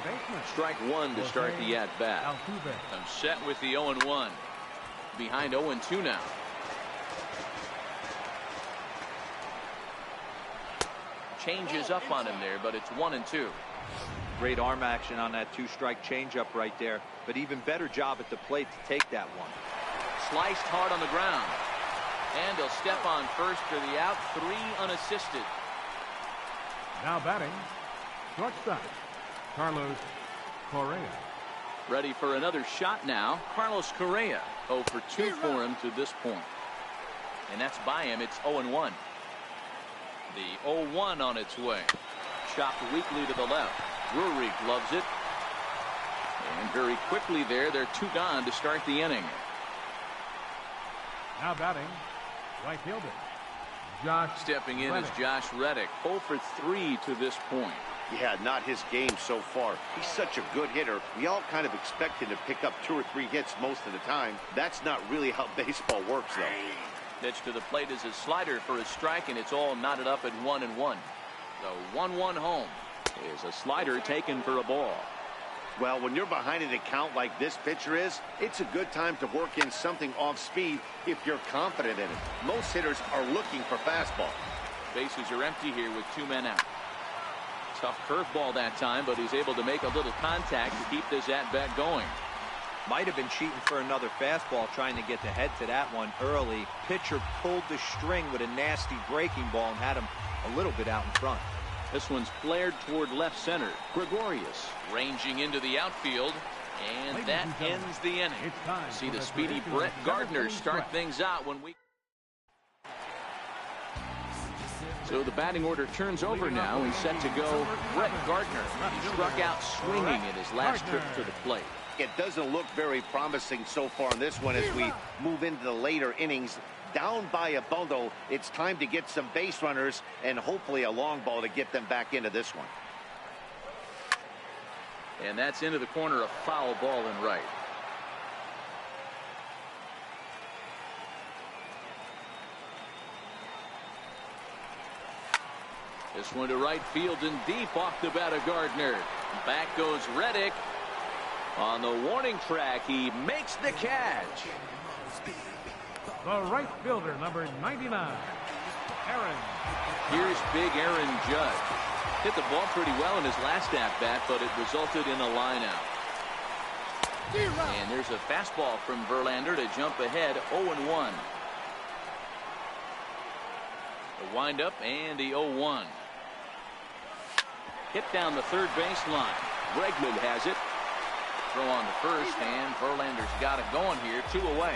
Strike 1 to start the at-bat. I'm set with the 0-1. Behind 0-2 now. Changes up on him there, but it's 1-2. Great arm action on that 2-strike changeup right there, but even better job at the plate to take that one. Sliced hard on the ground. And he'll step on first for the out. 3 unassisted. Now batting, shortstop, Carlos Correa. Ready for another shot now. Carlos Correa, 0 for 2 for him to this point. And that's by him. It's 0-1. The 0-1 on its way. Chopped weakly to the left. Drury gloves it. And very quickly there, they're 2 gone to start the inning. Now batting, right fielder, Josh Stepping in Reddick. is Josh Reddick, 0 for 3 to this point. Yeah, not his game so far. He's such a good hitter. We all kind of expect him to pick up 2 or 3 hits most of the time. That's not really how baseball works, though. Pitch to the plate is a slider for a strike, and it's all knotted up at 1-1. The 1-1 home is a slider taken for a ball. Well, when you're behind an account like this pitcher is, it's a good time to work in something off speed if you're confident in it. Most hitters are looking for fastball. Bases are empty here with 2 men out. Tough curveball that time, but he's able to make a little contact to keep this at-bat going. Might have been cheating for another fastball, trying to get the head to that one early. Pitcher pulled the string with a nasty breaking ball and had him a little bit out in front. This one's flared toward left center. Gregorius ranging into the outfield, and that ends the inning. See the speedy Brett Gardner start things out when we... So the batting order turns over now and set to go Brett Gardner. He struck out swinging in his last trip to the plate. It doesn't look very promising so far in this one as we move into the later innings. Down by a bundle, it's time to get some base runners and hopefully a long ball to get them back into this one. And that's into the corner, a foul ball in right. This one to right field and deep off the bat of Gardner. Back goes Reddick. On the warning track, he makes the catch. The right fielder, number 99, Aaron. Here's big Aaron Judge. Hit the ball pretty well in his last at-bat, but it resulted in a line-out. And there's a fastball from Verlander to jump ahead, 0-1. The windup and the 0-1. Hit down the third baseline. Bregman has it. throw on the first, and Verlander's got it going here. 2 away.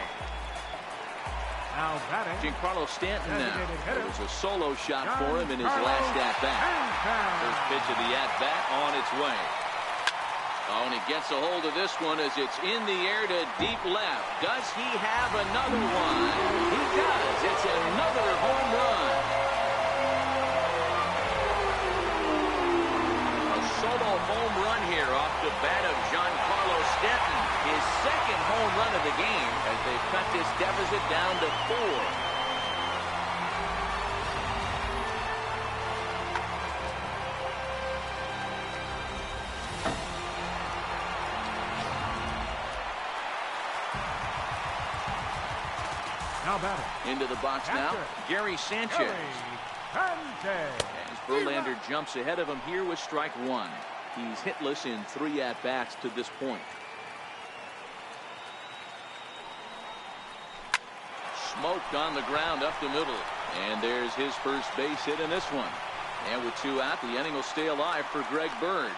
Now batting, Giancarlo Stanton now. It was a solo shot for him in his last at-bat. First pitch of the at-bat on its way. Oh, and he gets a hold of this one as it's in the air to deep left. Does he have another one? He does. It's another home run. A solo home run here off the bat of Giancarlo Stanton. His second home run of the game as they cut this deficit down to 4. Now batting. Into the box now, Gary Sanchez. As Verlander jumps ahead of him here with strike 1. He's hitless in 3 at-bats to this point. Smoked on the ground up the middle. And there's his first base hit in this one. And with 2 out, the inning will stay alive for Greg Bird.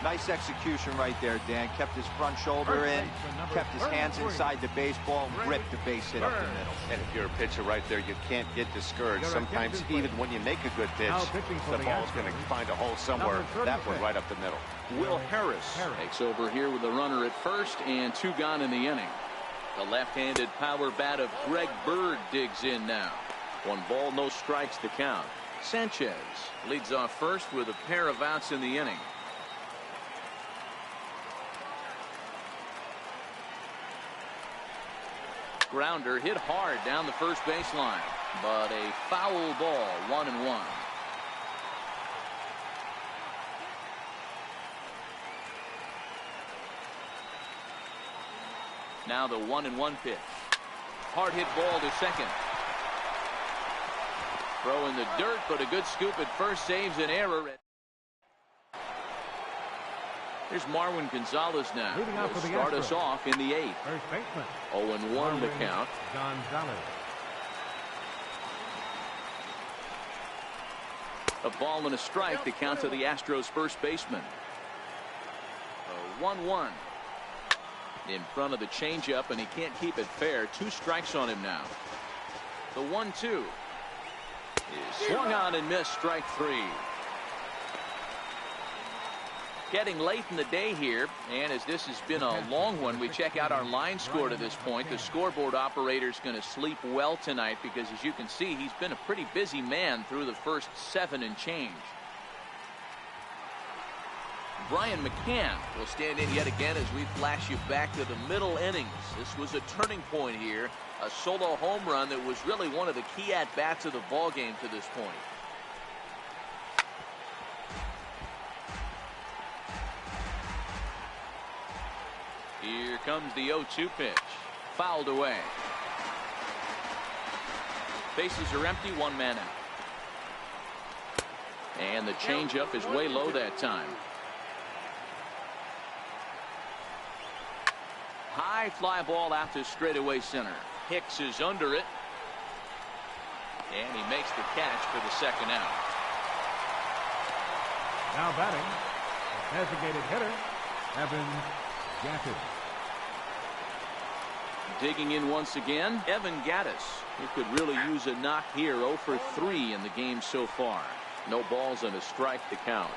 Nice execution right there, Dan. Kept his front shoulder in, kept his hands inside the baseball, and ripped the base hit up the middle. And if you're a pitcher right there, you can't get discouraged. Sometimes even when you make a good pitch, the ball's going to find a hole somewhere. That one right up the middle. Will Harris takes over here with a runner at first and 2 gone in the inning. The left-handed power bat of Greg Bird digs in now. 1 ball, no strikes to count. Sanchez leads off first with a pair of outs in the inning. Grounder hit hard down the first baseline, but a foul ball. 1-1. Now the 1-1 pitch. Hard hit ball to second. Throw in the dirt, but a good scoop at first saves an error. Here's Marwin Gonzalez now. He'll start us off in the 8th. 0-1 the count. Gonzalez. A ball and a strike to count to the Astros first baseman. 1-1. In front of the changeup, and he can't keep it fair. 2 strikes on him now. The 1-2 is swung on and missed. Strike 3. Getting late in the day here, and as this has been a long one, we check out our line score to this point. The scoreboard operator's going to sleep well tonight because, as you can see, he's been a pretty busy man through the first 7 and change. Brian McCann will stand in yet again as we flash you back to the middle innings. This was a turning point here, a solo home run that was really one of the key at-bats of the ballgame to this point. Here comes the 0-2 pitch. Fouled away. Bases are empty, 1 man out. And the changeup is way low that time. High fly ball out to straightaway center. Hicks is under it. And he makes the catch for the second out. Now batting, designated hitter, Evan Gattis. Digging in once again, Evan Gattis. He could really use a knock here. 0 for 3 in the game so far. No balls and a strike to count.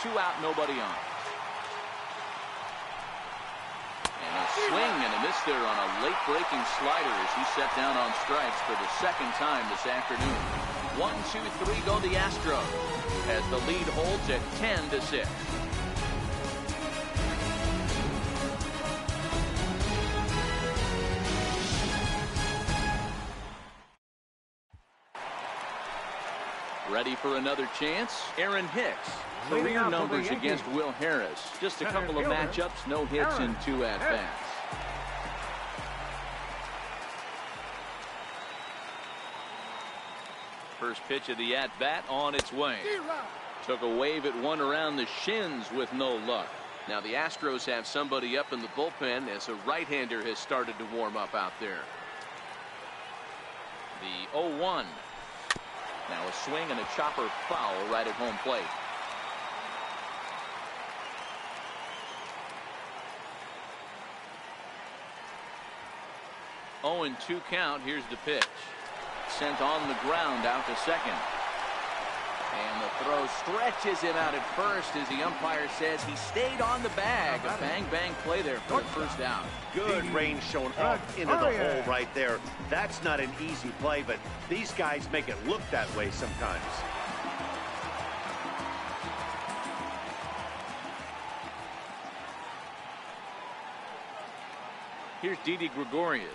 Two out, nobody on. And a swing and a miss there on a late breaking slider as he set down on strikes for the second time this afternoon. 1, 2, 3 go the Astros as the lead holds at 10-6. Ready for another chance? Aaron Hicks. Career numbers against Will Harris. Just a couple of matchups, no hits in 2 at-bats. First pitch of the at-bat on its way. Took a wave at one around the shins with no luck. Now the Astros have somebody up in the bullpen as a right-hander has started to warm up out there. The 0-1. Now a swing and a chopper foul right at home plate. 0-2 count. Here's the pitch. Sent on the ground out to second. And the throw stretches him out at first as the umpire says he stayed on the bag. A bang-bang play there for the first out. Good range shown off into the hole right there. That's not an easy play, but these guys make it look that way sometimes. Here's Didi Gregorius.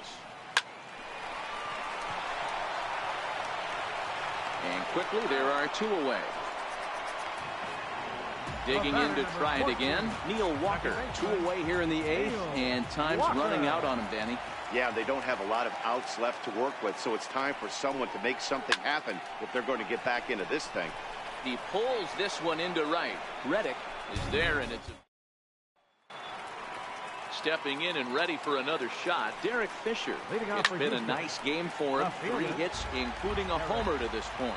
And quickly, there are 2 away. Digging in to try it again, Neil Walker. 2 away here in the 8th, and time's running out on him, Danny. Yeah, they don't have a lot of outs left to work with, so it's time for someone to make something happen if they're going to get back into this thing. He pulls this one into right. Reddick is there, and it's stepping in and ready for another shot. Derek Fisher. It's been a nice game for him. 3 hits, including a homer to this point.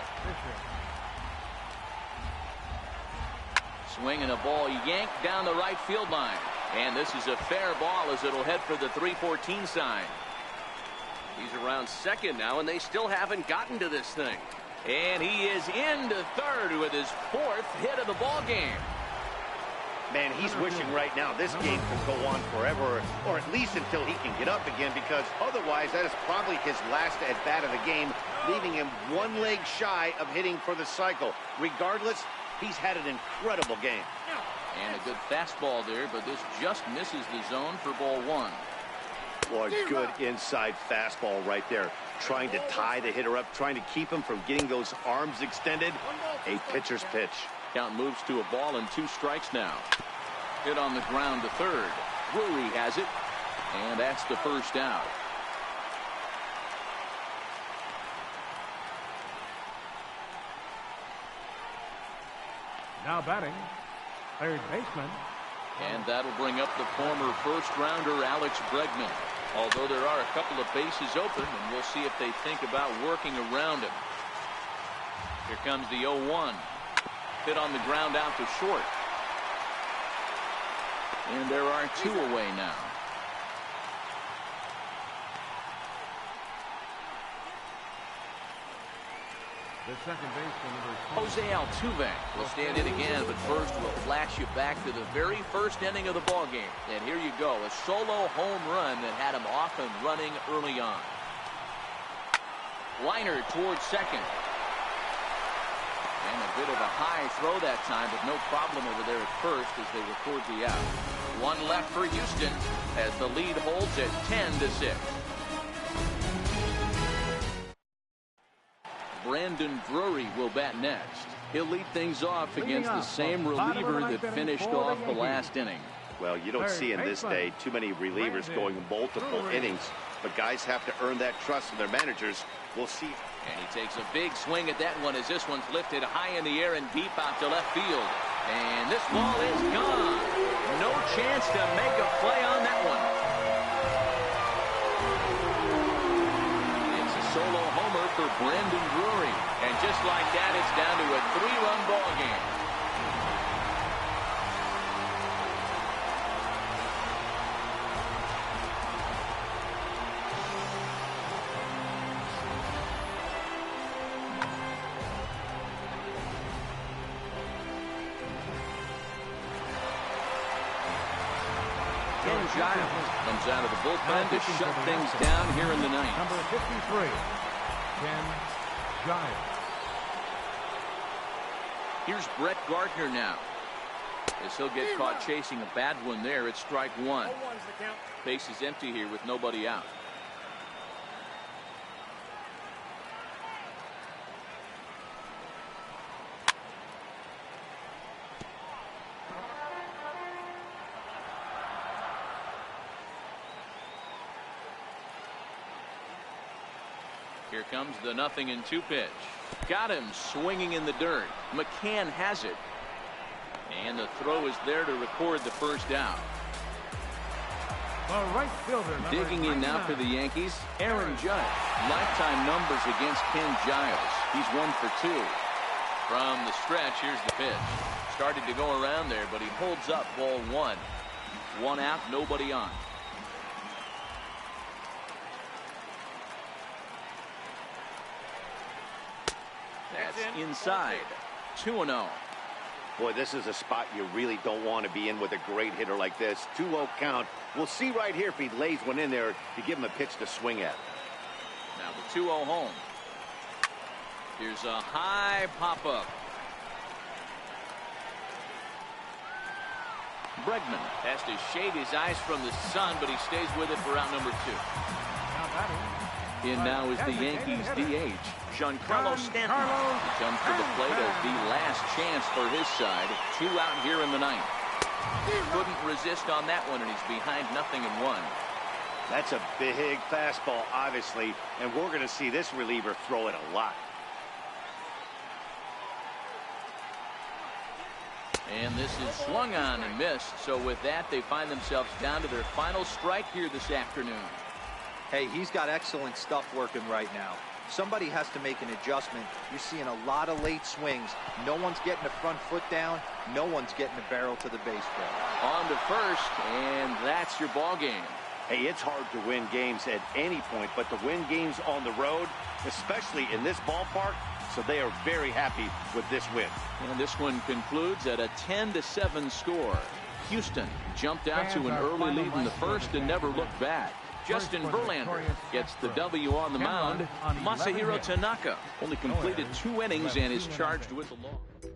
Swing and a ball yanked down the right field line. And this is a fair ball as it'll head for the 3-14 sign. He's around second now, and they still haven't gotten to this thing. And he is into third with his 4th hit of the ball game. Man, he's wishing right now this game could go on forever, or at least until he can get up again, because otherwise that is probably his last at-bat of the game, leaving him 1 leg shy of hitting for the cycle. Regardless, he's had an incredible game. And a good fastball there, but this just misses the zone for ball 1. Boy, good inside fastball right there. Trying to tie the hitter up, trying to keep him from getting those arms extended. A pitcher's pitch. Count moves to a ball and 2 strikes now. Hit on the ground to third. Drury has it, and that's the first out. Now batting, third baseman. And that'll bring up the former first-rounder Alex Bregman. Although there are a couple of bases open, and we'll see if they think about working around him. Here comes the 0-1. Hit on the ground out to short. And there are 2 away now. The second baseman, Jose Altuve will stand in again, but first we'll flash you back to the very first inning of the ball game. And here you go, a solo home run that had him off and running early on. Liner towards second. And a bit of a high throw that time, but no problem over there at first as they record the out. 1 left for Houston as the lead holds at 10-6. Brandon Drury will bat next. He'll lead things off against the same reliever that finished off the last inning. Well, you don't see in this day too many relievers going multiple innings, but guys have to earn that trust from their managers. We'll see. And he takes a big swing at that one as this one's lifted high in the air and deep out to left field. And this ball is gone. No chance to make a play on that one. It's a solo homer for Brandon Drury. And just like that, it's down to a 3-run ball game. Giles comes out of the bullpen to shut things down here in the ninth. Number 53, Ken Giles. Here's Brett Gardner now. As he'll get caught chasing a bad one there, it's strike 1. Base is empty here with nobody out. Here comes the 0-2 pitch. Got him swinging in the dirt. McCann has it. And the throw is there to record the first out. The right fielder, Digging in now for the Yankees, Aaron Judge. Lifetime numbers against Ken Giles. He's 1 for 2. From the stretch, here's the pitch. Started to go around there, but he holds up. Ball 1. 1 out, nobody on. That's inside. 2-0. Boy, this is a spot you really don't want to be in with a great hitter like this. 2-0 count. We'll see right here if he lays one in there to give him a pitch to swing at. Now the 2-0 home. Here's a high pop-up. Bregman has to shade his eyes from the sun, but he stays with it for out number 2. In now is the Yankees DH, Giancarlo Stanton. He comes to the plate as the last chance for his side. 2 out here in the 9th. Couldn't resist on that one, and he's behind 0-1. That's a big fastball, obviously, and we're going to see this reliever throw it a lot. And this is swung on and missed. So with that, they find themselves down to their final strike here this afternoon. Hey, he's got excellent stuff working right now. Somebody has to make an adjustment. You're seeing a lot of late swings. No one's getting the front foot down. No one's getting the barrel to the baseball. On to first, and that's your ball game. Hey, it's hard to win games at any point, but to win games on the road, especially in this ballpark, so they are very happy with this win. And this one concludes at a 10-7 score. Houston jumped out to an early lead in the first and never looked back. Justin Verlander gets the W on the mound. Masahiro Tanaka only completed 2 innings and is charged with the loss.